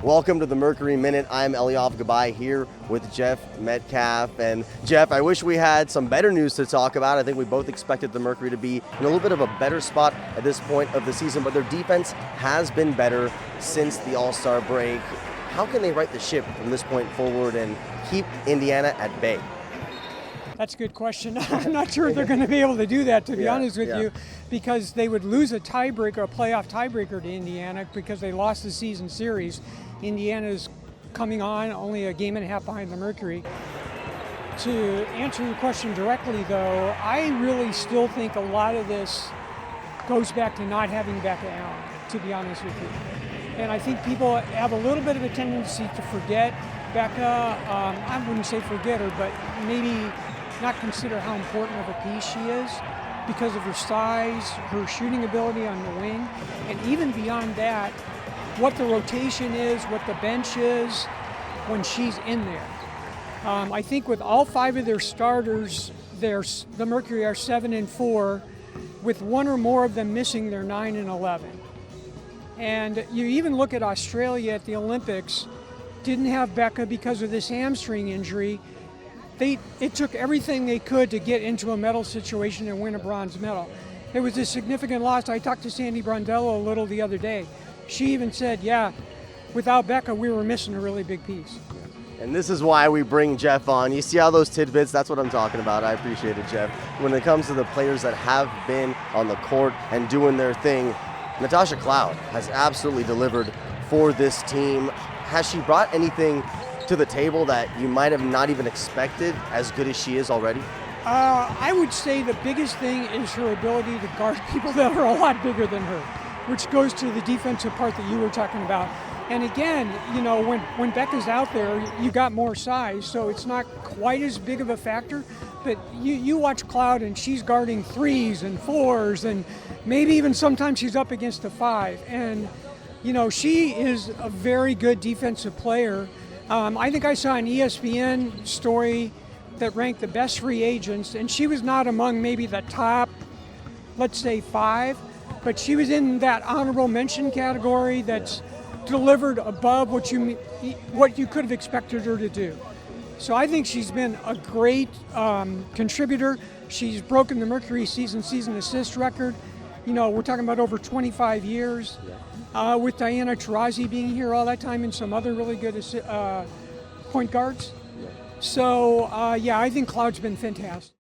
Welcome to the Mercury Minute. I'm Elioff Gabai here with Jeff Metcalfe. And Jeff, I wish we had some better news to talk about. I think we both expected the Mercury to be in a little bit of a better spot at this point of the season, but their defense has been better since the All-Star break. How can they right the ship from this point forward and keep Indiana at bay? That's a good question. I'm not sure they're going to be able to do that, to be honest with you, because they would lose a tiebreaker, a playoff tiebreaker to Indiana because they lost the season series. Indiana's coming on only a game and a half behind the Mercury. To answer your question directly, though, I really still think a lot of this goes back to not having Becca Allen, to be honest with you. And I think people have a little bit of a tendency to forget Becca. I wouldn't say forget her, but maybe not consider how important of a piece she is because of her size, her shooting ability on the wing, and even beyond that, what the rotation is, what the bench is when she's in there. I think with all five of their starters, the Mercury are 7-4, with one or more of them missing, they're 9-11. And you even look at Australia at the Olympics, didn't have Becca because of this hamstring injury. It took everything they could to get into a medal situation and win a bronze medal. It was a significant loss. I talked to Sandy Brondello a little the other day. She even said, yeah, without Becca, we were missing a really big piece. And this is why we bring Jeff on. You see all those tidbits? That's what I'm talking about. I appreciate it, Jeff. When it comes to the players that have been on the court and doing their thing, Natasha Cloud has absolutely delivered for this team. Has she brought anything to the table that you might have not even expected, as good as she is already? I would say the biggest thing is her ability to guard people that are a lot bigger than her, which goes to the defensive part that you were talking about. And again, you know, when Becca's out there, you got more size, so it's not quite as big of a factor. But you watch Cloud, and she's guarding 3s and 4s, and maybe even sometimes she's up against a 5. And, you know, she is a very good defensive player. I think I saw an ESPN story that ranked the best free agents, and she was not among maybe the top, let's say 5, but she was in that honorable mention category that's delivered above what you could have expected her to do. So I think she's been a great contributor. She's broken the Mercury season assist record. You know, we're talking about over 25 years. With Diana Taurasi being here all that time and some other really good point guards. So, I think Cloud's been fantastic.